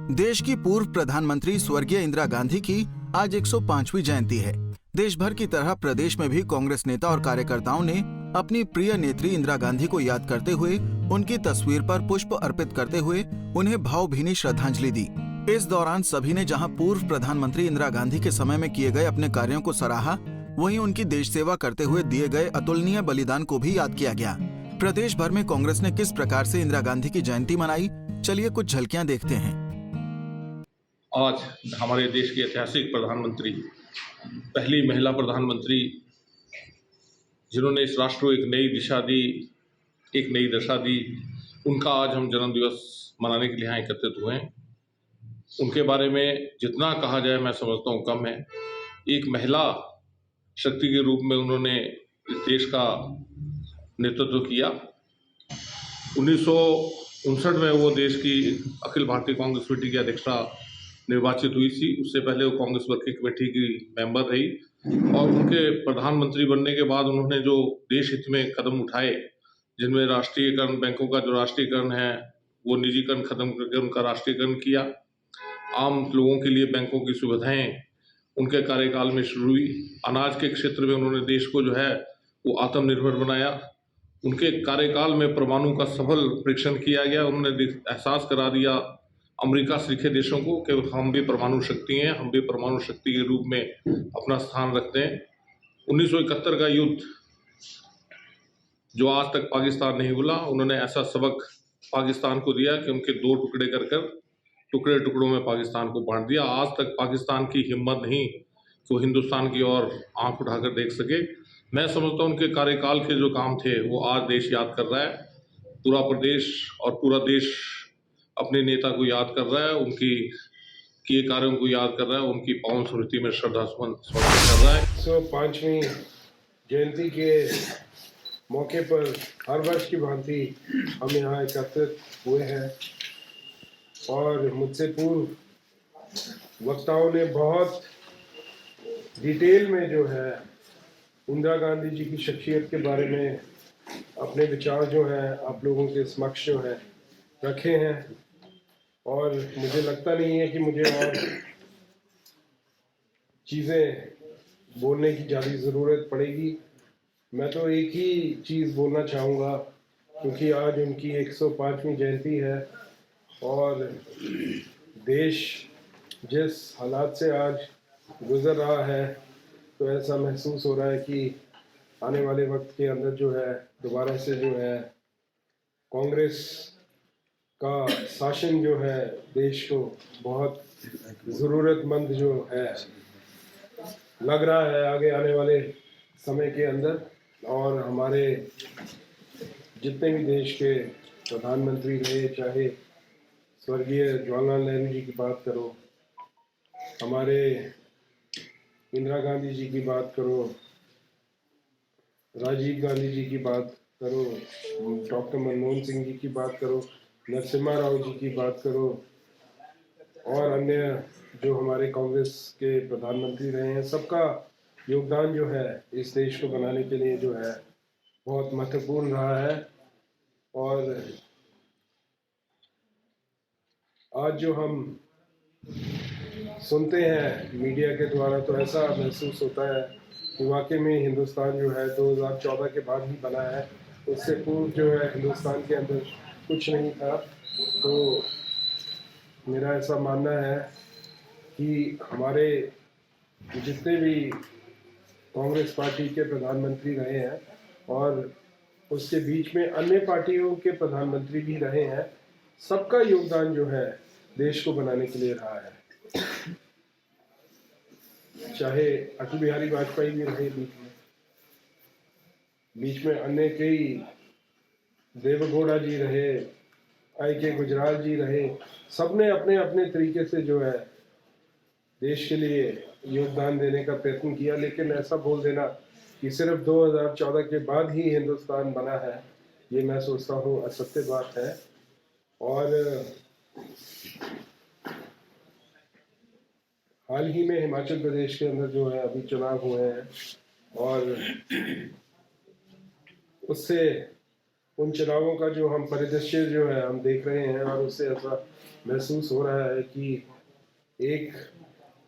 देश की पूर्व प्रधानमंत्री स्वर्गीय इंदिरा गांधी की आज 105वीं जयंती है। देश भर की तरह प्रदेश में भी कांग्रेस नेता और कार्यकर्ताओं ने अपनी प्रिय नेत्री इंदिरा गांधी को याद करते हुए उनकी तस्वीर पर पुष्प अर्पित करते हुए उन्हें भावभीनी श्रद्धांजलि दी। इस दौरान सभी ने जहां पूर्व प्रधानमंत्री इंदिरा गांधी के समय में किए गए अपने कार्यों को सराहा, वहीं उनकी देश सेवा करते हुए दिए गए अतुलनीय बलिदान को भी याद किया गया। प्रदेश भर में कांग्रेस ने किस प्रकार से इंदिरा गांधी की जयंती मनाई, चलिए कुछ झलकियां देखते हैं। आज हमारे देश की ऐतिहासिक प्रधानमंत्री, पहली महिला प्रधानमंत्री, जिन्होंने इस राष्ट्र को एक नई दिशा दी, एक नई दशा दी, उनका आज हम जन्म दिवस मनाने के लिए यहाँ एकत्रित हुए हैं। उनके बारे में जितना कहा जाए मैं समझता हूँ कम है। एक महिला शक्ति के रूप में उन्होंने इस देश का नेतृत्व किया। 1959 में वो देश की अखिल भारतीय कांग्रेस कमेटी की अध्यक्षा निर्वाचित हुई थी। उससे पहले वो कांग्रेस वर्किंग कमेटी की मेंबर रही और उनके प्रधानमंत्री बनने के बाद उन्होंने जो देश हित में कदम उठाए, जिनमें राष्ट्रीयकरण, बैंकों का जो राष्ट्रीयकरण है वो निजीकरण खत्म करके उनका राष्ट्रीयकरण किया। आम लोगों के लिए बैंकों की सुविधाएं उनके कार्यकाल में शुरू हुई। अनाज के क्षेत्र में उन्होंने देश को जो है वो आत्मनिर्भर बनाया। उनके कार्यकाल में परमाणु का सफल परीक्षण किया गया। उन्होंने एहसास करा दिया अमेरिका सीखे देशों को कि हम भी परमाणु शक्ति हैं, हम भी परमाणु शक्ति के रूप में अपना स्थान रखते हैं। 1971 का युद्ध जो आज तक पाकिस्तान नहीं भूला, उन्होंने ऐसा सबक पाकिस्तान को दिया कि उनके दो टुकड़े कर टुकड़े टुकड़ों में पाकिस्तान को बांट दिया। आज तक पाकिस्तान की हिम्मत नहीं कि वो हिंदुस्तान की ओर आंख उठाकर देख सके। मैं समझता हूँ उनके कार्यकाल के जो काम थे वो आज देश याद कर रहा है। पूरा प्रदेश और पूरा देश अपने नेता को याद कर रहा है, उनकी किए कार्यों को याद कर रहा है, उनकी पावन स्मृति में श्रद्धासुमन समर्पित कर रहा है। 105वीं जयंती के मौके पर हर वर्ष की भांति हम यहाँ एकत्रित हुए हैं और मुझसे पूर्व वक्ताओं ने बहुत डिटेल में जो है इंदिरा गांधी जी की शख्सियत के बारे में अपने विचार जो है आप लोगों के समक्ष जो है रखे हैं और मुझे लगता नहीं है कि मुझे और चीज़ें बोलने की ज़्यादा ज़रूरत पड़ेगी। मैं तो एक ही चीज़ बोलना चाहूँगा, क्योंकि आज उनकी 105वीं जयंती है और देश जिस हालात से आज गुज़र रहा है, तो ऐसा महसूस हो रहा है कि आने वाले वक्त के अंदर जो है दोबारा से जो है कांग्रेस का शासन जो है देश को बहुत ज़रूरतमंद जो है लग रहा है आगे आने वाले समय के अंदर। और हमारे जितने भी देश के प्रधानमंत्री रहे, चाहे स्वर्गीय जवाहरलाल नेहरू जी की बात करो, हमारे इंदिरा गांधी जी की बात करो, राजीव गांधी जी की बात करो, डॉक्टर मनमोहन सिंह जी की बात करो, नरसिम्हा राव जी की बात करो और अन्य जो हमारे कांग्रेस के प्रधानमंत्री रहे हैं, सबका योगदान जो है इस देश को बनाने के लिए जो है बहुत महत्वपूर्ण रहा है। और आज जो हम सुनते हैं मीडिया के द्वारा, तो ऐसा महसूस होता है कि वाकई में हिंदुस्तान जो है 2014 के बाद ही बना है। उससे पूर्व जो है हिंदुस्तान के अंदर कुछ नहीं था। तो मेरा ऐसा मानना है कि हमारे जितने भी कांग्रेस पार्टी के प्रधानमंत्री रहे हैं और उसके बीच में अन्य पार्टियों के प्रधानमंत्री भी रहे हैं, सबका योगदान जो है देश को बनाने के लिए रहा है। चाहे अटल बिहारी वाजपेयी भी रहे बीच में अन्य कई, देवेगौड़ा जी रहे, I.K. गुजराल जी रहे, सबने अपने अपने तरीके से जो है देश के लिए योगदान देने का प्रयत्न किया। लेकिन ऐसा बोल देना कि सिर्फ 2014 के बाद ही हिंदुस्तान बना है, ये मैं सोचता हूँ असत्य बात है। और हाल ही में हिमाचल प्रदेश के अंदर जो है अभी चुनाव हुए हैं और उससे उन चुनावों का जो हम परिदृश्य जो है हम देख रहे हैं और उससे ऐसा महसूस हो रहा है कि एक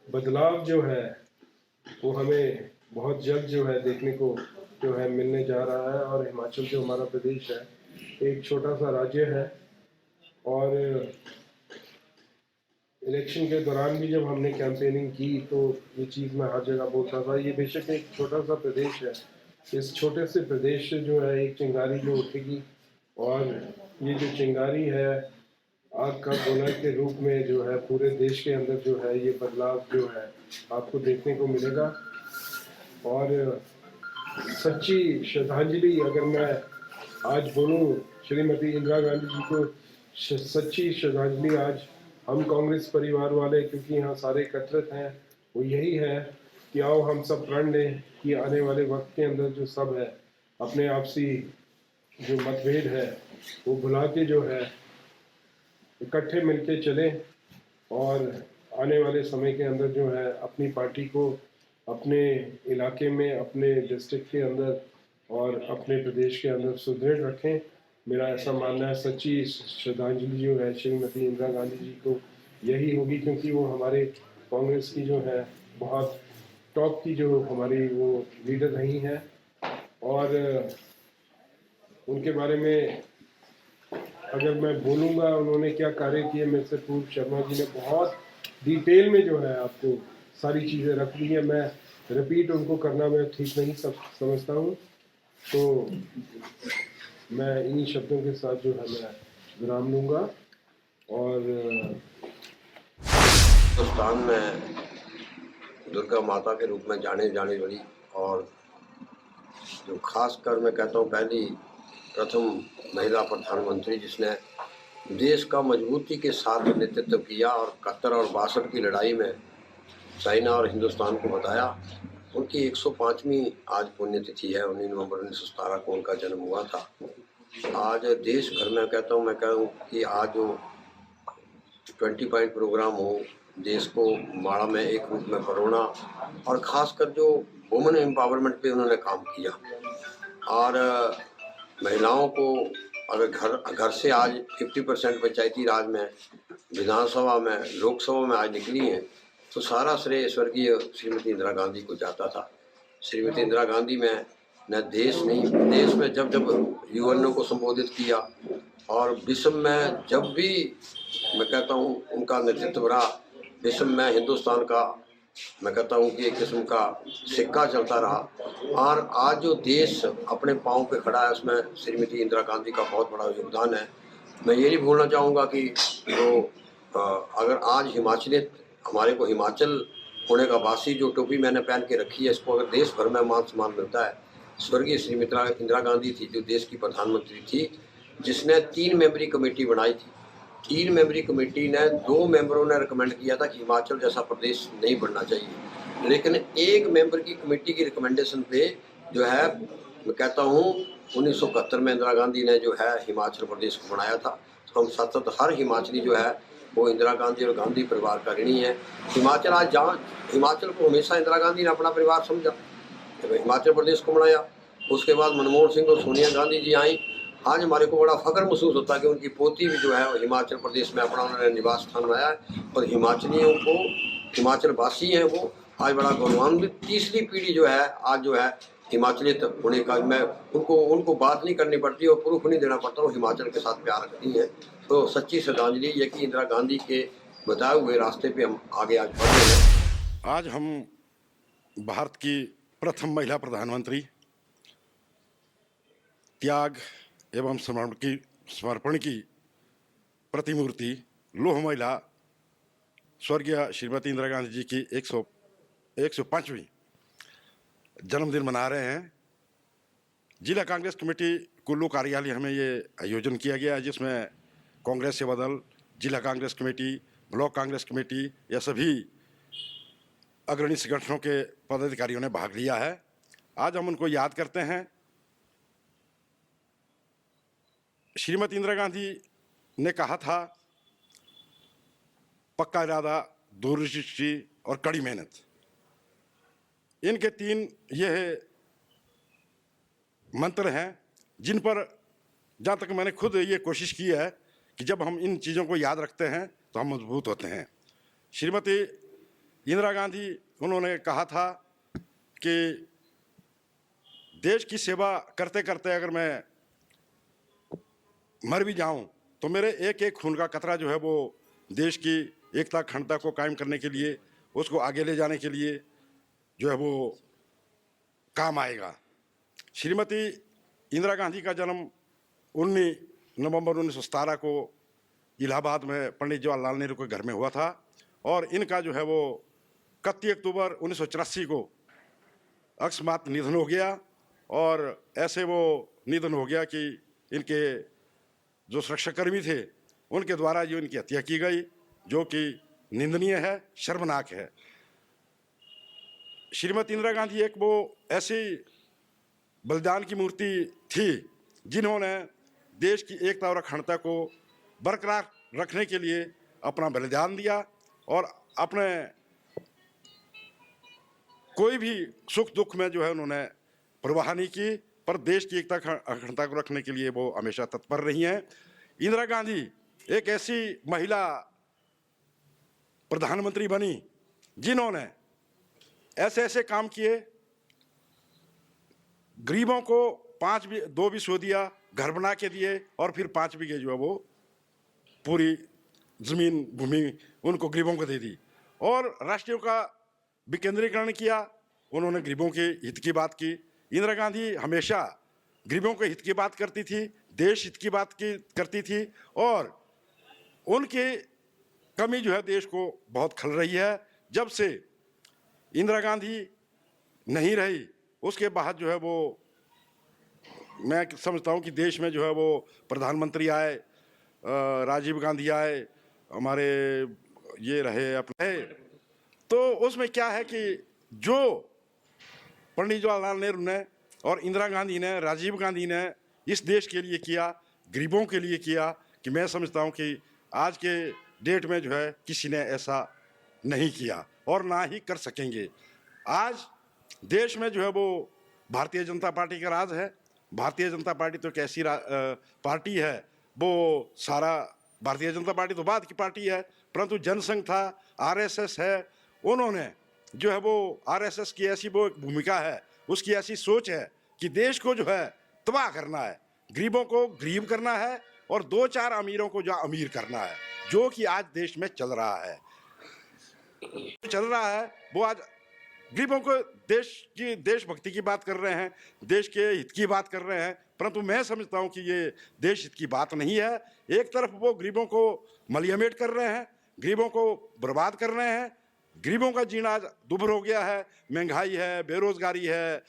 बदलाव जो है वो हमें बहुत जल्द जो है देखने को जो है मिलने जा रहा है। और हिमाचल जो हमारा प्रदेश है एक छोटा सा राज्य है, और इलेक्शन के दौरान भी जब हमने कैंपेनिंग की तो ये चीज़ मैं हर जगह बोलता था, ये बेशक एक छोटा सा प्रदेश है, इस छोटे से प्रदेश से जो है एक चिंगारी जो उठेगी, और ये जो चिंगारी है आग का गोला के रूप में जो है पूरे देश के अंदर जो है ये बदलाव जो है आपको देखने को मिलेगा। और सच्ची श्रद्धांजलि अगर मैं आज बोलूं श्रीमती इंदिरा गांधी जी को, सच्ची श्रद्धांजलि आज हम कांग्रेस परिवार वाले, क्योंकि यहाँ सारे एकत्रित हैं, वो यही है कि आओ हम सब प्रण लें कि आने वाले वक्त के अंदर जो सब है अपने आपसी जो मतभेद है वो भुला के जो है इकट्ठे मिलके चलें, और आने वाले समय के अंदर जो है अपनी पार्टी को अपने इलाके में, अपने डिस्ट्रिक्ट के अंदर और अपने प्रदेश के अंदर सुदृढ़ रखें। मेरा ऐसा मानना है, सच्ची श्रद्धांजलि जो है श्रीमती इंदिरा गांधी जी को यही होगी, क्योंकि वो हमारे कांग्रेस की जो है बहुत टॉप की जो हमारी वो लीडर रही हैं। और उनके बारे में अगर मैं बोलूँगा उन्होंने क्या कार्य किए, मेरे से पूर्व शर्मा जी ने बहुत डिटेल में जो है आपको सारी चीज़ें रख दी है, मैं रिपीट उनको करना मैं ठीक नहीं समझता हूँ। तो मैं इन्हीं शब्दों के साथ जो है मैं विराम लूँगा। और हिंदुस्तान में दुर्गा माता के रूप में जाने जाने वाली, और जो खासकर मैं कहता हूँ पहली प्रथम महिला प्रधानमंत्री जिसने देश का मजबूती के साथ नेतृत्व किया और 71 और 62 की लड़ाई में चाइना और हिंदुस्तान को बताया, उनकी 105वीं आज पुण्यतिथि है। 19 नवंबर 1917 को उनका जन्म हुआ था। आज देश भर में कहता हूँ कि आज जो 20 पॉइंट प्रोग्राम हो, देश को माड़ा में एक रूप में परोना, और ख़ासकर जो वुमेन एम्पावरमेंट पे उन्होंने काम किया, और महिलाओं को अगर घर से आज 50% पंचायती राज में, विधानसभा में, लोकसभा में आज निकली हैं, तो सारा श्रेय स्वर्गीय श्रीमती इंदिरा गांधी को जाता था। श्रीमती इंदिरा गांधी में न देश नहीं, विदेश में जब यूएनओ को संबोधित किया, और विश्व में जब भी मैं कहता हूँ उनका नेतृत्व रहा, विश्व में हिंदुस्तान का मैं कहता हूँ कि एक किस्म का सिक्का चलता रहा। और आज जो देश अपने पाँव पे खड़ा है उसमें श्रीमती इंदिरा गांधी का बहुत बड़ा योगदान है। मैं ये नहीं भूलना चाहूँगा कि जो अगर आज हिमाचलियत, हमारे को हिमाचल होने का वासी जो टोपी मैंने पहन के रखी है, इसको अगर देश भर में मान सम्मान मिलता है, स्वर्गीय श्रीमती इंदिरा गांधी थी जो देश की प्रधानमंत्री थी, जिसने 3 मेंबरी कमेटी बनाई थी। 3 मेंबरी कमेटी ने 2 मेंबरों ने रिकमेंड किया था कि हिमाचल जैसा प्रदेश नहीं बनना चाहिए, लेकिन 1 मेंबर की कमेटी की रिकमेंडेशन पे जो है मैं कहता हूँ 1971 में इंदिरा गांधी ने जो है हिमाचल प्रदेश को बनाया था। तो हम सतत हर हिमाचली जो है वो इंदिरा गांधी और गांधी परिवार का ऋणी है। हिमाचल आज जहाँ हिमाचल को हमेशा इंदिरा गांधी ने अपना परिवार समझा, हिमाचल प्रदेश को बनाया। उसके बाद मनमोहन सिंह और सोनिया गांधी जी आई। आज हमारे को बड़ा फख्र महसूस होता है कि उनकी पोती भी जो है वो हिमाचल प्रदेश में अपना उन्होंने निवास स्थान बनाया है, और हिमाचलियों को, हिमाचल वासी हैं वो आज बड़ा गौरवान्वित। तीसरी पीढ़ी जो है आज जो है हिमाचलियत होने का, मैं उनको बात नहीं करनी पड़ती और प्रूफ नहीं देना पड़ता, वो हिमाचल के साथ प्यार रखती है। तो सच्ची श्रद्धांजलि ये कि इंदिरा गांधी के बताए हुए रास्ते पे हम आगे आज बढ़ रहे हैं। आज हम भारत की प्रथम महिला प्रधानमंत्री, त्याग एवं समर्पण की प्रतिमूर्ति, लोह महिला स्वर्गीय श्रीमती इंदिरा गांधी जी की 105वीं जन्मदिन मना रहे हैं। जिला कांग्रेस कमेटी कुल्लू कार्यालय में ये आयोजन किया गया है, जिसमें कांग्रेस सेवा दल, जिला Congress committee, block Congress committee या सभी अग्रणी संगठनों के पदाधिकारियों ने भाग लिया है। आज हम उनको याद करते हैं। श्रीमती इंदिरा गांधी ने कहा था, पक्का इरादा, दूरदृष्टि और कड़ी मेहनत, इनके 3 ये मंत्र हैं जिन पर जहाँ तक मैंने खुद ये कोशिश की है कि जब हम इन चीज़ों को याद रखते हैं तो हम मजबूत होते हैं। श्रीमती इंदिरा गांधी, उन्होंने कहा था कि देश की सेवा करते करते अगर मैं मर भी जाऊं तो मेरे एक एक खून का कतरा जो है वो देश की एकता अखंडता को कायम करने के लिए, उसको आगे ले जाने के लिए जो है वो काम आएगा। श्रीमती इंदिरा गांधी का जन्म 19 नवंबर 1917 को इलाहाबाद में पंडित जवाहरलाल नेहरू के घर में हुआ था और इनका जो है वो 31 अक्टूबर 1984 को अकस्मात निधन हो गया और ऐसे वो निधन हो गया कि इनके जो सुरक्षाकर्मी थे उनके द्वारा जो इनकी हत्या की गई, जो कि निंदनीय है, शर्मनाक है। श्रीमती इंदिरा गांधी एक वो ऐसी बलिदान की मूर्ति थी जिन्होंने देश की एकता और अखंडता को बरकरार रखने के लिए अपना बलिदान दिया और अपने कोई भी सुख दुख में जो है उन्होंने परवाह नहीं की, पर देश की एकता अखंडता को रखने के लिए वो हमेशा तत्पर रही हैं। इंदिरा गांधी एक ऐसी महिला प्रधानमंत्री बनी जिन्होंने ऐसे ऐसे काम किए, गरीबों को 2 बीघे दिया, घर बना के दिए और फिर 5 बीघे जो है वो पूरी जमीन भूमि उनको गरीबों को दे दी और राष्ट्रीय का विकेंद्रीकरण किया। उन्होंने गरीबों के हित की बात की। इंदिरा गांधी हमेशा गरीबों के हित की बात करती थी, देश हित की बात करती थी और उनकी कमी जो है देश को बहुत खल रही है। जब से इंदिरा गांधी नहीं रही उसके बाद जो है वो मैं समझता हूँ कि देश में जो है वो प्रधानमंत्री आए, राजीव गांधी आए, हमारे ये रहे अपने, तो उसमें क्या है कि जो पंडित जवाहरलाल नेहरू ने और इंदिरा गांधी ने, राजीव गांधी ने इस देश के लिए किया, गरीबों के लिए किया, कि मैं समझता हूँ कि आज के डेट में जो है किसी ने ऐसा नहीं किया और ना ही कर सकेंगे। आज देश में जो है वो भारतीय जनता पार्टी का राज है। भारतीय जनता पार्टी तो एक ऐसी पार्टी है, वो सारा भारतीय जनता पार्टी तो बाद की पार्टी है, परंतु जनसंघ था, आरएसएस है, उन्होंने जो है वो आरएसएस की ऐसी वो भूमिका है, उसकी ऐसी सोच है कि देश को जो है तबाह करना है, गरीबों को गरीब करना है और 2-4 अमीरों को जो अमीर करना है, जो कि आज देश में चल रहा है। वो आज गरीबों को देशभक्ति की बात कर रहे हैं, देश के हित की बात कर रहे हैं, परंतु मैं समझता हूं कि ये देश हित की बात नहीं है। एक तरफ वो गरीबों को मलियामेट कर रहे हैं, गरीबों को बर्बाद कर रहे हैं, गरीबों का जीना आज दुभर हो गया है, महंगाई है, बेरोजगारी है,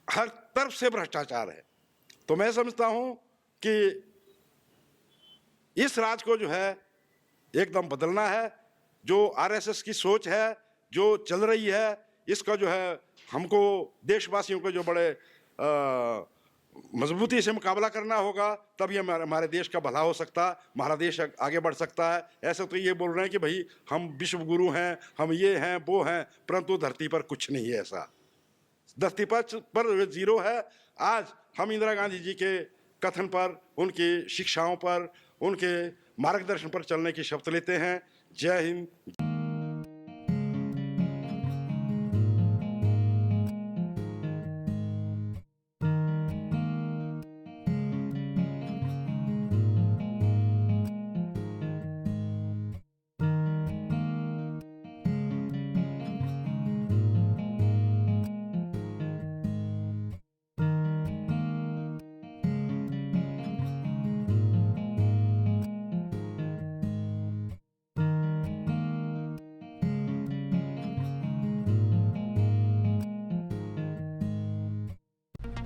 हर तरफ से भ्रष्टाचार है। तो मैं समझता हूं कि इस राज को जो है एकदम बदलना है। जो आरएसएस की सोच है जो चल रही है, इसका जो है हमको देशवासियों को जो बड़े मजबूती से मुकाबला करना होगा, तभी हमारे देश का भला हो सकता, हमारा देश आगे बढ़ सकता है। ऐसे तो ये बोल रहे हैं कि भाई हम विश्व गुरु हैं, हम ये हैं वो हैं, परंतु धरती पर कुछ नहीं है ऐसा। धरती पर जीरो है। आज हम इंदिरा गांधी जी के कथन पर, उनकी शिक्षाओं पर, उनके मार्गदर्शन पर चलने की शपथ लेते हैं। जय हिंद।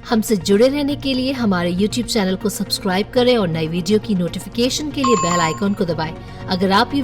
हमसे जुड़े रहने के लिए हमारे YouTube चैनल को सब्सक्राइब करें और नई वीडियो की नोटिफिकेशन के लिए बेल आइकॉन को दबाएं। अगर आप ये